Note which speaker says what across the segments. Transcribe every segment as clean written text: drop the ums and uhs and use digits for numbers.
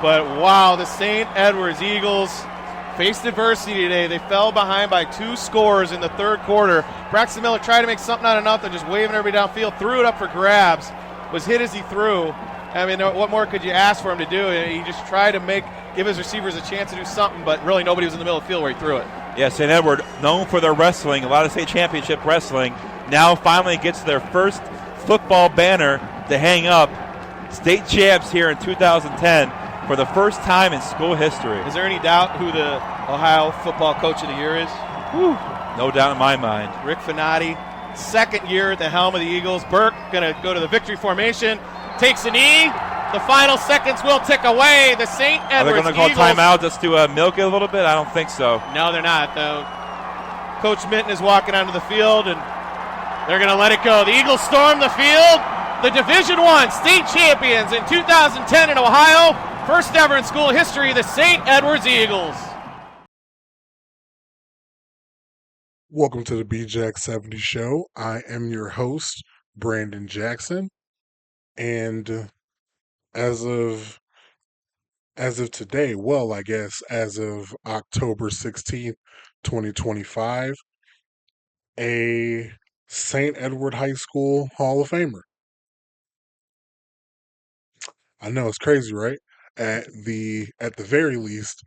Speaker 1: But wow, the St. Edwards Eagles faced adversity today. They fell behind by 2 scores in the third quarter. Braxton Miller tried to make something out of nothing, just waving everybody downfield, threw it up for grabs, was hit as he threw. I mean, what more could you ask for him to do? He just tried to give his receivers a chance to do something, but really nobody was in the middle of the field where he threw it.
Speaker 2: Yeah, St. Edward, known for their wrestling, a lot of state championship wrestling, now finally gets their first football banner to hang up. State champs here in 2010 for the first time in school history.
Speaker 1: Is there any doubt who the Ohio Football Coach of the Year is?
Speaker 2: Whew. No doubt in my mind.
Speaker 1: Rick Finati, second year at the helm of the Eagles. Burke going to go to the victory formation, takes a knee. The final seconds will tick away. The St. Edwards Eagles.
Speaker 2: Are they going to call timeout just to milk it a little bit? I don't think so.
Speaker 1: No, they're not, though. Coach Minton is walking onto the field, and they're going to let it go. The Eagles storm the field. The Division I state champions in 2010 in Ohio. First ever in school history, the St. Edwards Eagles.
Speaker 3: Welcome to the BJack 70 Show. I am your host, Brandon Jackson. And as of today, well, I guess as of October 16th, 2025, a St. Edward High School Hall of Famer. I know it's crazy, right? At the very least,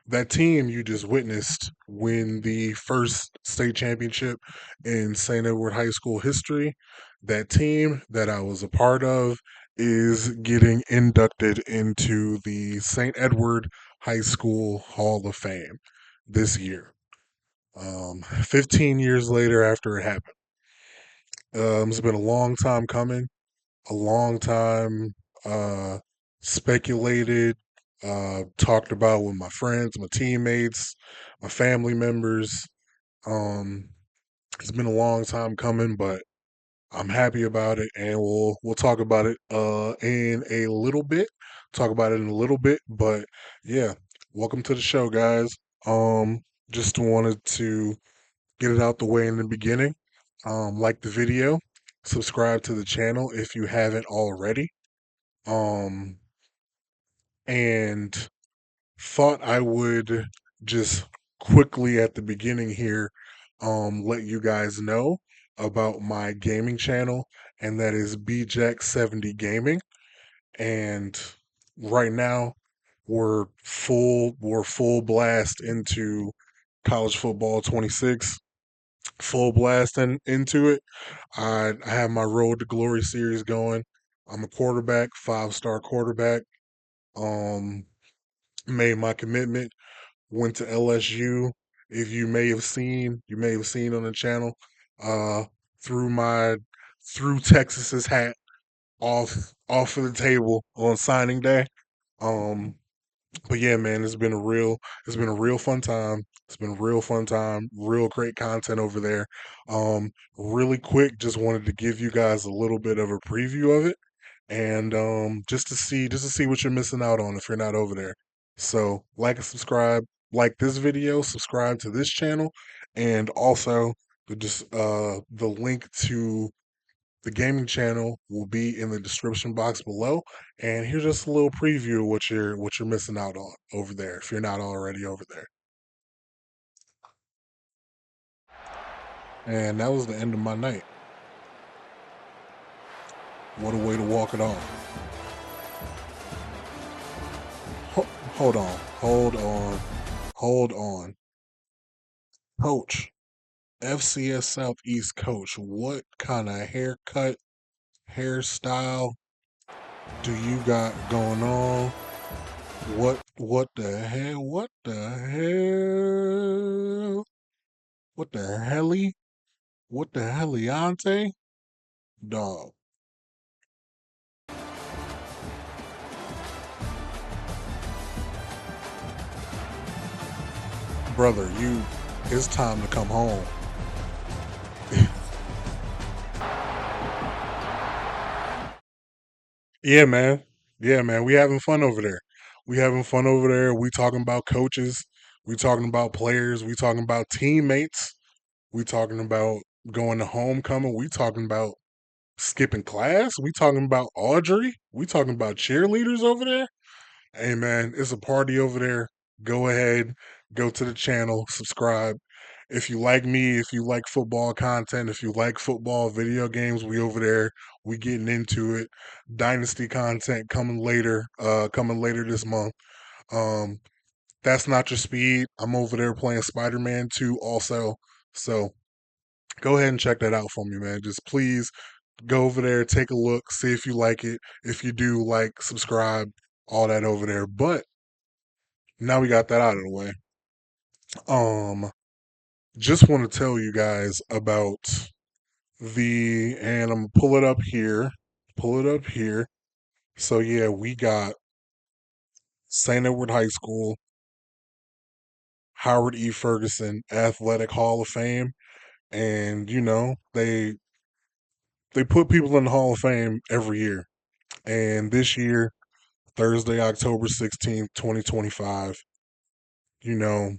Speaker 3: that team you just witnessed win the first state championship in St. Edward High School history. That team that I was a part of is getting inducted into the St. Edward High School Hall of Fame this year. 15 years later after it happened. It's been a long time coming. A long time speculated, talked about with my friends, my teammates, my family members. It's been a long time coming, but I'm happy about it, and we'll talk about it in a little bit. But yeah, welcome to the show, guys. Just wanted to get it out the way in the beginning. Like the video. Subscribe to the channel if you haven't already. And thought I would just quickly at the beginning here let you guys know about my gaming channel, and that is BJack70 Gaming. And right now we're full blast into college football 26. Full blast into it. I have my Road to Glory series going. I'm a quarterback, 5-star quarterback. Made my commitment. Went to LSU. If you may have seen on the channel. Threw Texas's hat off of the table on signing day. But yeah, man, it's been a real fun time. Real great content over there. Really quick, just wanted to give you guys a little bit of a preview of it, and just to see what you're missing out on if you're not over there. So like and subscribe, like this video, subscribe to this channel, and also the link to the gaming channel will be in the description box below. And here's just a little preview of what you're missing out on over there if you're not already over there. And that was the end of my night. What a way to walk it off. Hold on. Coach. FCS Southeast coach, what kind of haircut, hairstyle do you got going on? What the hell? What the heliante? Dog. Brother, it's time to come home. Yeah, man. We having fun over there. We talking about coaches. We talking about players. We talking about teammates. We talking about going to homecoming. We talking about skipping class. We talking about Audrey. We talking about cheerleaders over there. Hey man, it's a party over there. Go ahead, go to the channel, subscribe. If you like me, if you like football content, if you like football video games, we over there. We getting into it. Dynasty content coming later this month. Um, that's not your speed. I'm over there playing Spider-Man 2 also. So go ahead and check that out for me, man. Just please go over there, take a look, see if you like it. If you do, like, subscribe, all that over there. But now we got that out of the way. Um, just want to tell you guys about and I'm gonna pull it up here. Pull it up here. So yeah, we got St. Edward High School, Howard E. Ferguson Athletic Hall of Fame, and they put people in the Hall of Fame every year. And this year, Thursday, October 16th, 2025, you know,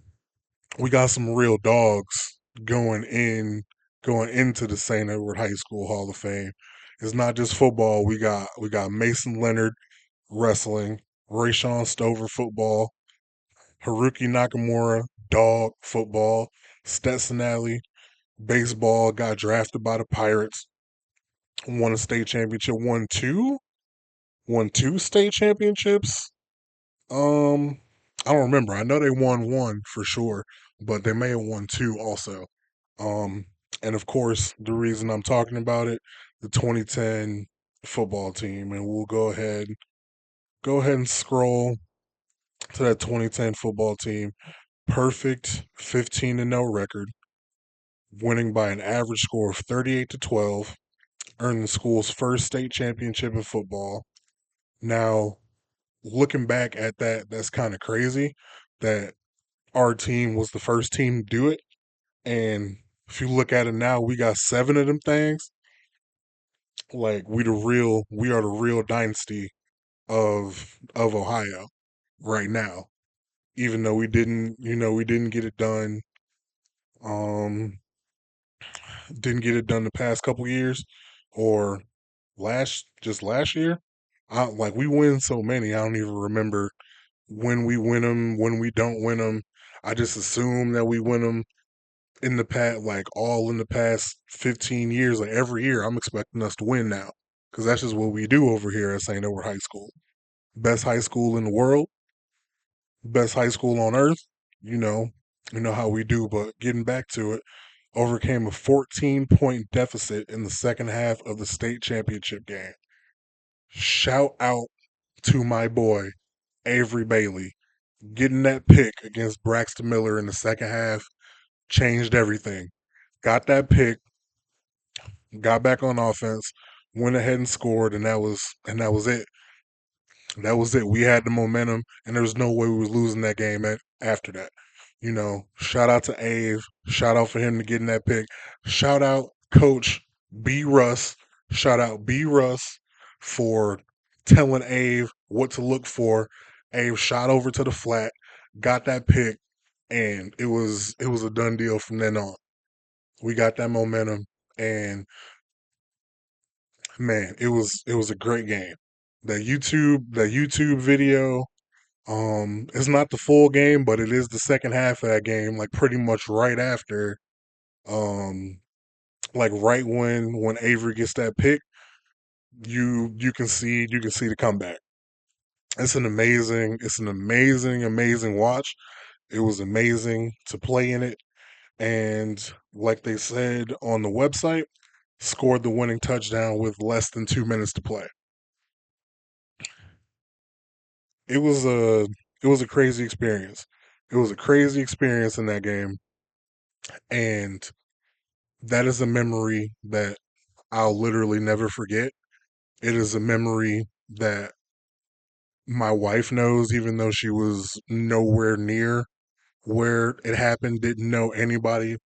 Speaker 3: we got some real dogs going into the St. Edward High School Hall of Fame. It's not just football. We got Mason Leonard wrestling, Rayshawn Stover football, Haruki Nakamura dog football, Stetson Alley baseball, got drafted by the Pirates, won a state championship, won two state championships. Um, I don't remember. I know they won one for sure, but they may have won two also. Um, and of course, the reason I'm talking about it, the 2010 football team, and we'll go ahead and scroll to that 2010 football team. Perfect 15-0 record, winning by an average score of 38-12, earned the school's first state championship in football. Now, looking back at that, that's kind of crazy that our team was the first team to do it. And if you look at it now, we got seven of them things. Like we are the real dynasty of Ohio right now. Even though we didn't get it done, um, didn't get it done the past couple years, or last year. Like we win so many, I don't even remember when we win them, when we don't win them. I just assume that we win them in the past, like all in the past 15 years. Like every year, I'm expecting us to win now because that's just what we do over here at St. Edward High School. Best high school in the world, best high school on earth. You know, you know how we do. But getting back to it, overcame a 14-point deficit in the second half of the state championship game. Shout out to my boy Avery Bailey. Getting that pick against Braxton Miller in the second half changed everything. Got that pick, got back on offense, went ahead and scored, and that was it. That was it. We had the momentum, and there was no way we was losing that game after that. Shout out to Ave. Shout out for him to getting that pick. Shout out Coach B. Russ. Shout out B. Russ for telling Ave what to look for. Ave shot over to the flat, got that pick, and it was a done deal from then on. We got that momentum, and man, it was a great game. That YouTube video, it's not the full game, but it is the second half of that game, like pretty much right after, um, like right when Avery gets that pick, you can see the comeback. It's an amazing watch. It was amazing to play in it, and like they said on the website, scored the winning touchdown with less than 2 minutes to play. It was a it was a crazy experience. It was a crazy experience in that game, and that is a memory that I'll literally never forget. It is a memory that my wife knows, even though she was nowhere near where it happened, didn't know anybody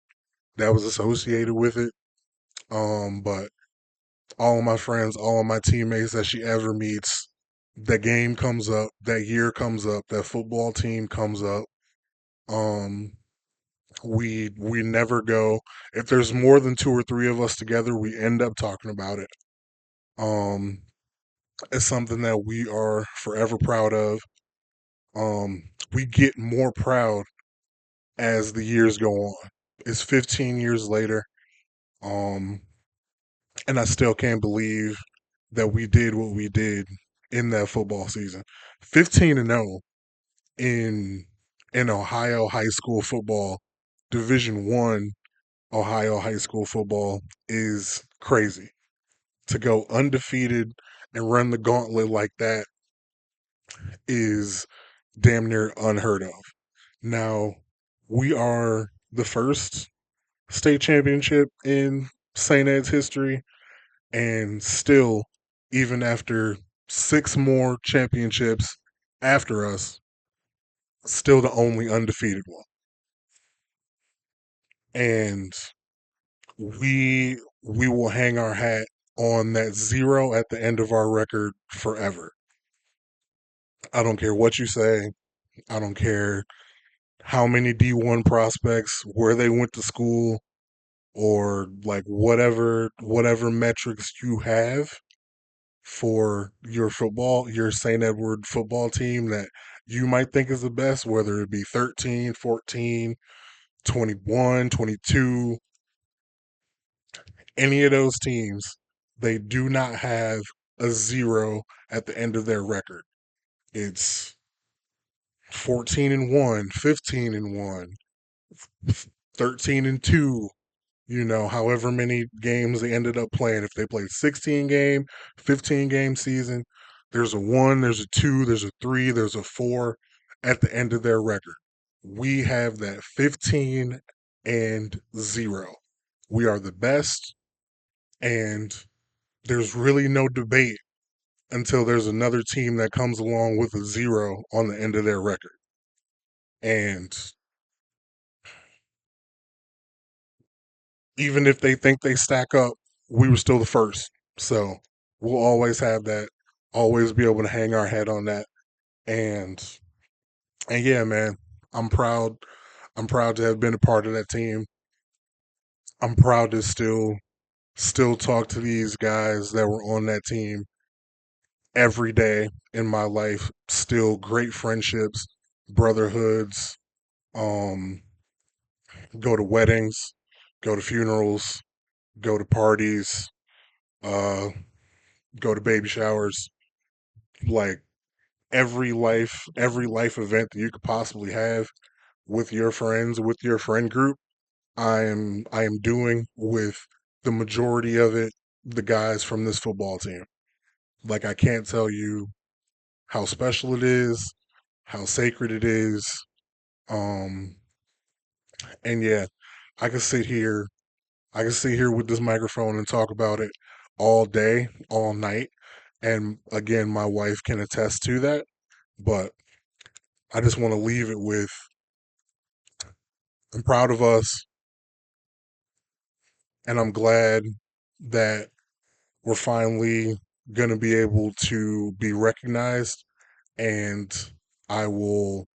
Speaker 3: that was associated with it. But all of my friends, all of my teammates that she ever meets, that game comes up, that year comes up, that football team comes up. Um, we never go. If there's more than two or three of us together, we end up talking about it. Um, it's something that we are forever proud of. We get more proud as the years go on. It's 15 years later, um, and I still can't believe that we did what we did in that football season. 15-0 in Ohio high school football, Division 1 Ohio high school football is crazy. To go undefeated and run the gauntlet like that is damn near unheard of. Now, we are the first state championship in St. Ed's history, and still, even after 6 more championships after us, still the only undefeated one. And we will hang our hat on that 0 at the end of our record forever. I don't care what you say. I don't care how many D1 prospects, where they went to school, or like whatever metrics you have for your football, your St. Edward football team that you might think is the best, whether it be 13, 14, 21, 22, any of those teams, they do not have a 0 at the end of their record. It's 14-1, 15-1, 13-2, however many games they ended up playing. If they played 15 game season, there's a 1, there's a 2, there's a 3, there's a 4 at the end of their record. We have that 15-0. We are the best, and there's really no debate until there's another team that comes along with a 0 on the end of their record. And even if they think they stack up, we were still the first. So we'll always have that, always be able to hang our head on that. And yeah, man, I'm proud. I'm proud to have been a part of that team. I'm proud to still talk to these guys that were on that team every day in my life. Still great friendships, brotherhoods, um, go to weddings, go to funerals, go to parties, uh, go to baby showers, like every life event that you could possibly have with your friends, with your friend group. I am doing with the majority of it, the guys from this football team. Like, I can't tell you how special it is, how sacred it is. Um, and yeah, I can sit here, I can sit here with this microphone and talk about it all day, all night. And again, my wife can attest to that. But I just want to leave it with, I'm proud of us, and I'm glad that we're finally going to be able to be recognized, and I will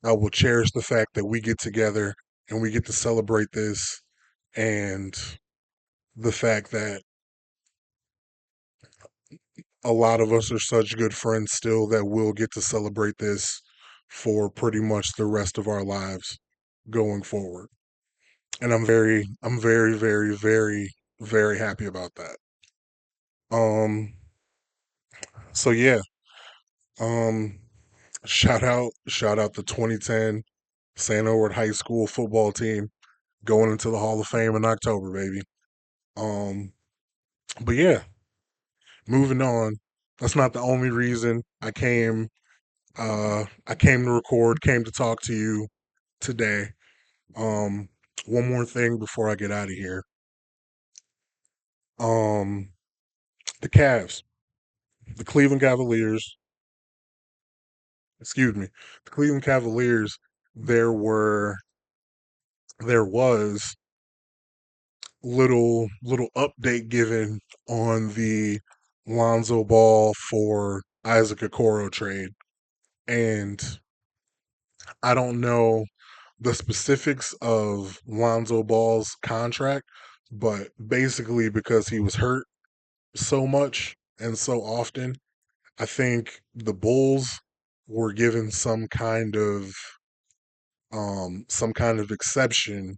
Speaker 3: I will cherish the fact that we get together and we get to celebrate this, and the fact that a lot of us are such good friends still that we'll get to celebrate this for pretty much the rest of our lives going forward. And I'm very, very, very, very happy about that. Um, so yeah, um, shout out the 2010 St. Edward High School football team going into the Hall of Fame in October, baby. Um, but yeah, moving on. That's not the only reason I came. I came to record, came to talk to you today. Um, one more thing before I get out of here. Um, the Cavs, the Cleveland Cavaliers, excuse me, the Cleveland Cavaliers, there were there was little update given on the Lonzo Ball for Isaac Okoro trade. And I don't know the specifics of Lonzo Ball's contract, but basically because he was hurt so much and so often. I think the Bulls were given some kind of exception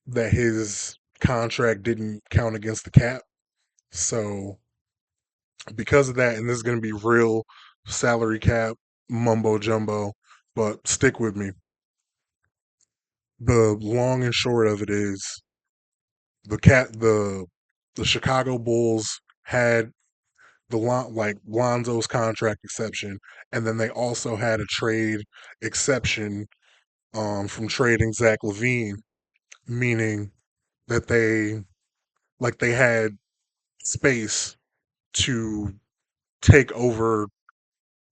Speaker 3: that his contract didn't count against the cap. So because of that, and this is going to be real salary cap mumbo jumbo, but stick with me. The long and short of it is the cat the Chicago Bulls had like Lonzo's contract exception, and then they also had a trade exception from trading Zach LaVine, meaning that they had space to take over,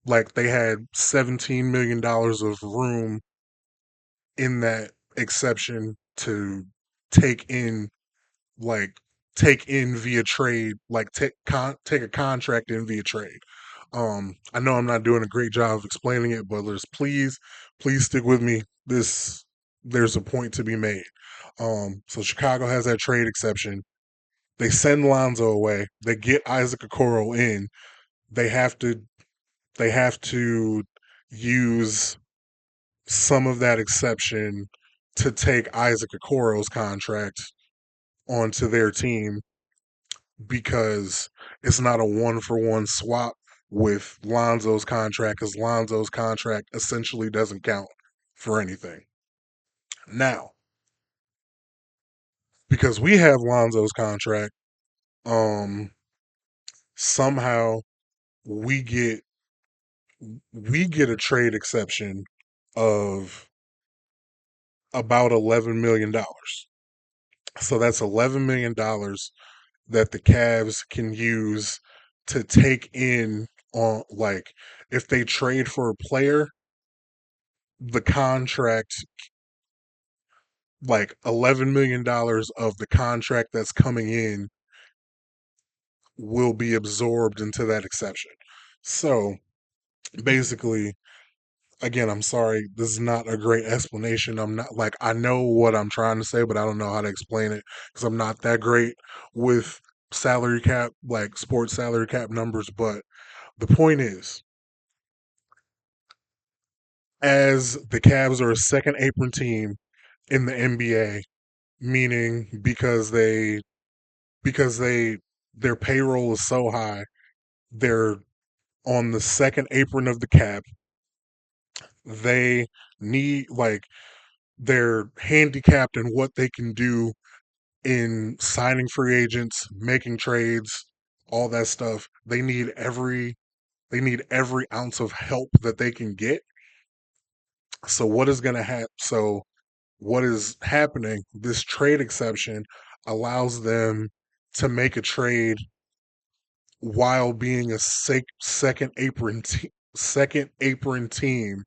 Speaker 3: like they had $17 million of room in that exception to take in like take in via trade, like take a contract in via trade. I know I'm not doing a great job of explaining it, but please stick with me. There's a point to be made. So Chicago has that trade exception. They send Lonzo away. They get Isaac Okoro in. They have to they have to use some of that exception to take Isaac Okoro's contract onto their team because it's not a one for one swap with Lonzo's contract, because Lonzo's contract essentially doesn't count for anything. Now, because we have Lonzo's contract, um, somehow we get we get a trade exception of about $11 million. So that's $11 million that the Cavs can use to take in on, like, if they trade for a player, the contract, like $11 million of the contract that's coming in will be absorbed into that exception. So basically, again, I'm sorry, this is not a great explanation. I'm not, like, I know what I'm trying to say, but I don't know how to explain it because I'm not that great with salary cap, like sports salary cap numbers. But the point is, as the Cavs are a second apron team in the NBA, meaning because they their payroll is so high, they're on the second apron of the cap. They need, like, they're handicapped in what they can do in signing free agents, making trades, all that stuff. They need every ounce of help that they can get. So what is happening, this trade exception allows them to make a trade while being a second apron team.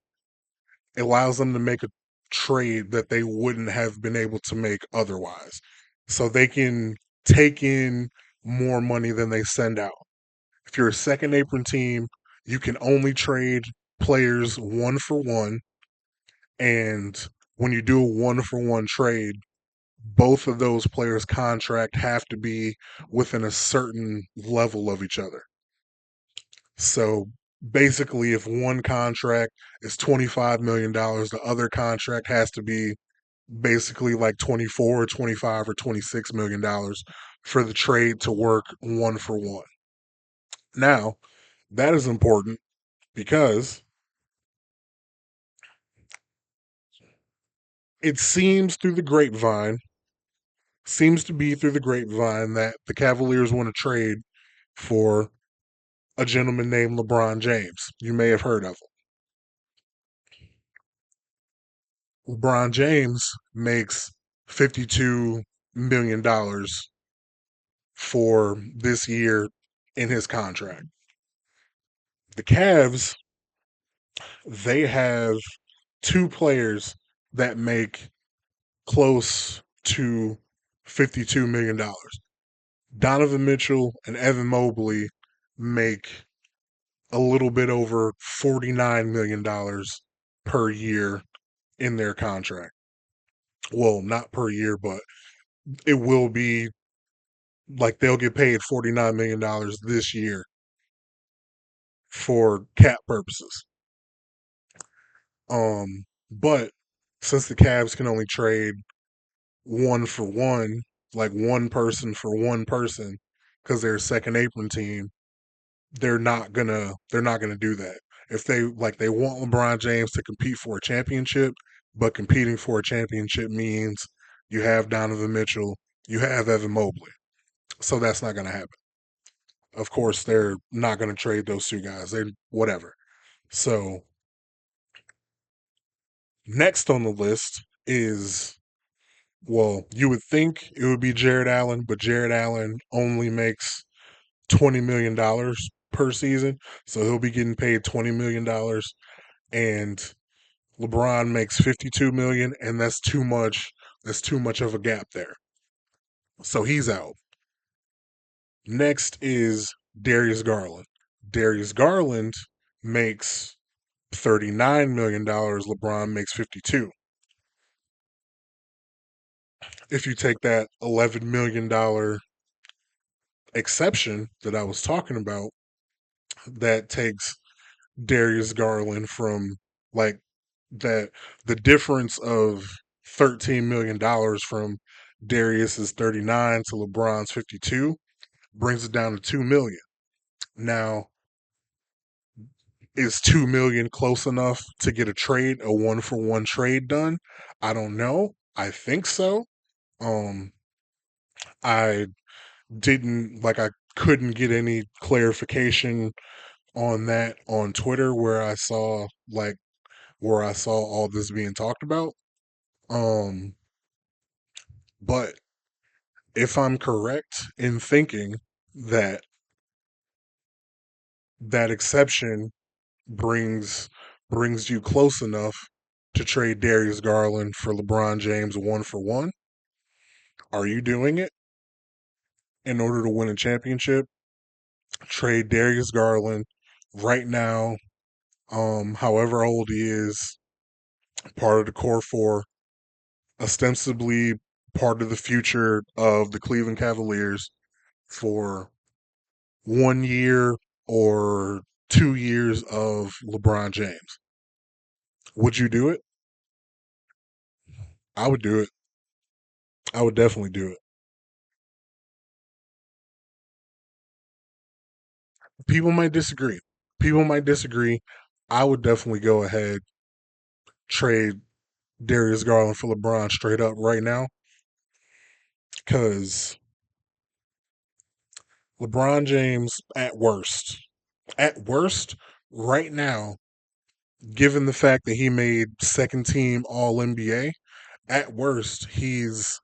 Speaker 3: It allows them to make a trade that they wouldn't have been able to make otherwise. So they can take in more money than they send out. If you're a second apron team, you can only trade players one for one. And when you do a one for one trade, both of those players' contract have to be within a certain level of each other. So basically, if one contract is $25 million, the other contract has to be basically like 24 or 25 or $26 million for the trade to work one for one. Now, that is important because it seems to be through the grapevine that the Cavaliers want to trade for a gentleman named LeBron James. You may have heard of him. LeBron James makes $52 million for this year in his contract. The Cavs, they have two players that make close to $52 million. Donovan Mitchell and Evan Mobley make a little bit over $49 million per year in their contract. Well, not per year, but it will be Like they'll get paid $49 million this year for cap purposes. But since the Cavs can only trade one for one, like one person for one person, because they're a second apron team, they're not gonna do that. If they want LeBron James to compete for a championship, but competing for a championship means you have Donovan Mitchell, you have Evan Mobley. So that's not gonna happen. Of course, they're not gonna trade those two guys. They whatever. So next on the list is, well, you would think it would be Jared Allen, but Jared Allen only makes $20 million per season, so he'll be getting paid $20 million, and LeBron makes 52 million, and that's too much. That's too much of a gap there. So he's out. Next is Darius Garland. Darius Garland makes $39 million. LeBron makes 52. If you take that $11 million exception that I was talking about, that takes Darius Garland from, like, that the difference of $13 million from Darius's 39 to LeBron's 52 brings it down to 2 million. Now, is 2 million close enough to get a trade, a one for one trade done? I don't know. I think so. Um, I I couldn't get any clarification on that on Twitter where I saw all this being talked about. Um, but if I'm correct in thinking that that exception brings brings you close enough to trade Darius Garland for LeBron James one for one, are you doing it in order to win a championship? Trade Darius Garland right now, however old he is, part of the core four, ostensibly part of the future of the Cleveland Cavaliers, for 1 year or 2 years of LeBron James. Would you do it? I would do it. I would definitely do it. People might disagree. People might disagree. I would definitely go ahead, trade Darius Garland for LeBron straight up right now, because LeBron James, at worst, right now, given the fact that he made second team All NBA, at worst, he's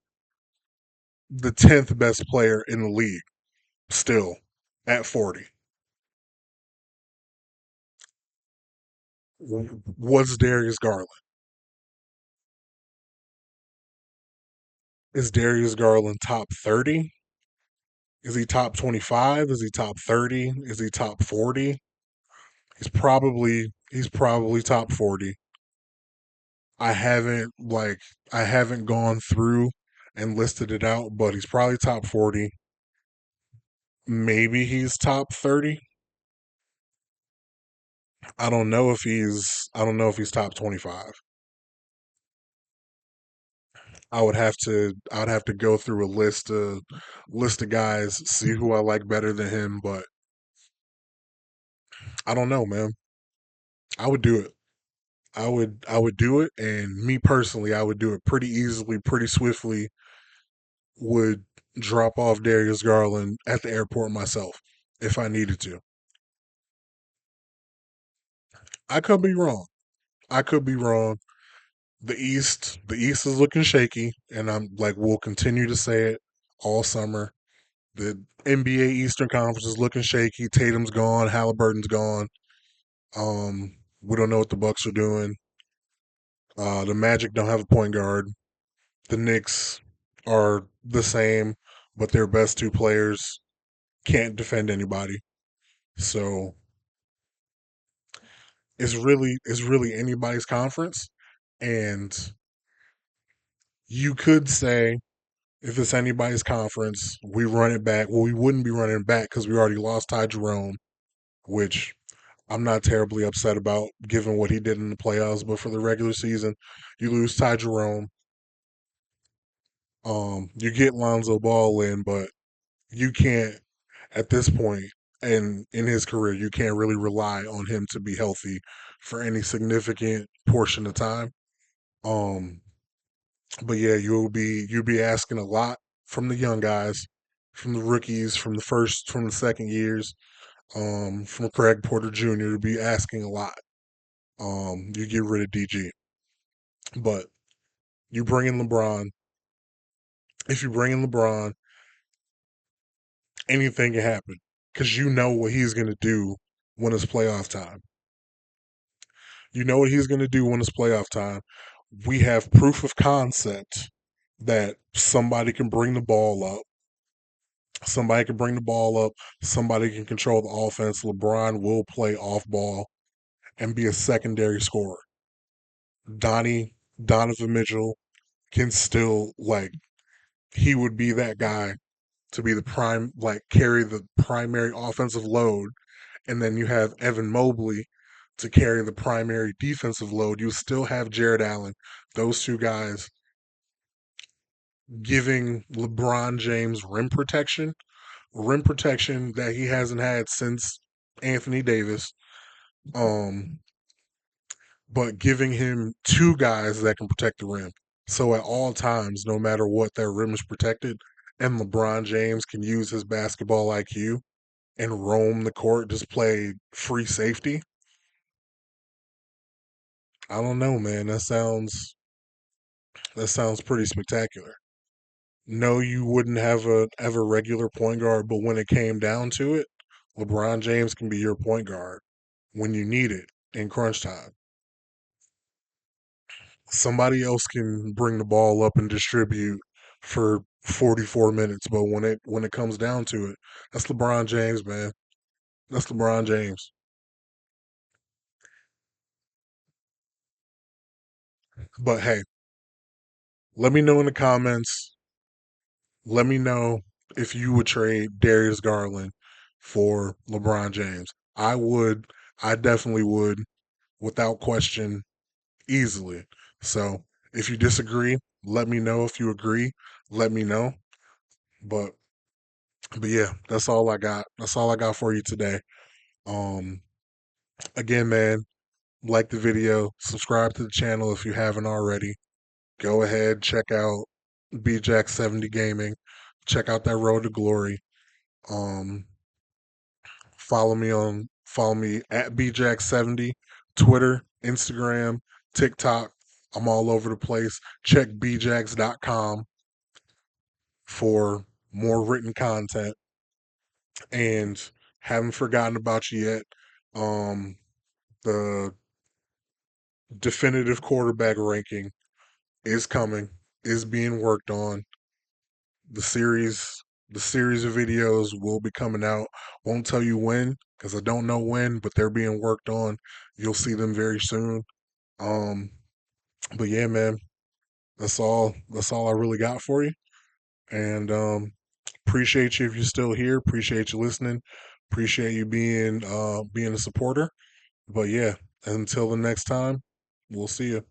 Speaker 3: the 10th best player in the league still at 40. What's Darius Garland? Is Darius Garland top 30? Is he top 25? Is he top 30? Is he top 40? He's probably top 40. I haven't like I haven't gone through and listed it out, but he's probably top 40. Maybe he's top 30. I don't know if he's top 25. I would have to go through a list of guys, see who I like better than him, but I don't know, man. I would do it. I would do it, and me personally, I would do it pretty easily, pretty swiftly. Would drop off Darius Garland at the airport myself if I needed to. I could be wrong. I could be wrong. The East is looking shaky, and I'm like, we'll continue to say it all summer. The NBA Eastern Conference is looking shaky. Tatum's gone. Halliburton's gone. We don't know what the Bucks are doing. The Magic don't have a point guard. The Knicks are the same, but their best two players can't defend anybody. So it's really anybody's conference. And you could say if it's anybody's conference, we run it back. Well, we wouldn't be running it back because we already lost Ty Jerome, which I'm not terribly upset about given what he did in the playoffs. But for the regular season, you lose Ty Jerome. You get Lonzo Ball in, but you can't at this point in his career, you can't really rely on him to be healthy for any significant portion of time. Um, but yeah, you'll be asking a lot from the young guys, from the rookies, from the second years, from Craig Porter Jr. to be asking a lot. You get rid of DG, but you bring in LeBron. If you bring in LeBron, anything can happen because you know what he's going to do when it's playoff time. You know what he's going to do when it's playoff time. We have proof of concept that somebody can bring the ball up. Somebody can bring the ball up. Somebody can control the offense. LeBron will play off ball and be a secondary scorer. Donovan Mitchell can still he would be that guy to be the prime carry the primary offensive load, and then you have Evan Mobley to carry the primary defensive load. You still have Jared Allen. Those two guys giving LeBron James rim protection that he hasn't had since Anthony Davis. Um, but giving him two guys that can protect the rim. So at all times, no matter what, their rim is protected, and LeBron James can use his basketball IQ and roam the court, just play free safety. I don't know, man. That sounds pretty spectacular. No, you wouldn't have a regular point guard, but when it came down to it, LeBron James can be your point guard when you need it in crunch time. Somebody else can bring the ball up and distribute for 44 minutes, but when it comes down to it, that's LeBron James, man. That's LeBron James. But hey, let me know in the comments. Let me know if you would trade Darius Garland for LeBron James. I would. I definitely would, without question, easily. So if you disagree, let me know. If you agree, let me know. But but yeah, that's all I got. That's all I got for you today. Um Again, man, like the video, subscribe to the channel if you haven't already. Go ahead, check out BJack 70 Gaming. Check out that Road to Glory. Um follow me at BJack 70, Twitter, Instagram, TikTok. I'm all over the place. Check bjacks.com for more written content. And haven't forgotten about you yet. Um the definitive quarterback ranking is coming, is being worked on. The series the series of videos will be coming out. Won't tell you when because I don't know when, but they're being worked on. You'll see them very soon. Um but yeah, man, that's all I really got for you. And appreciate you if you're still here. Appreciate you listening. Appreciate you being a supporter. But yeah, until the next time, we'll see you.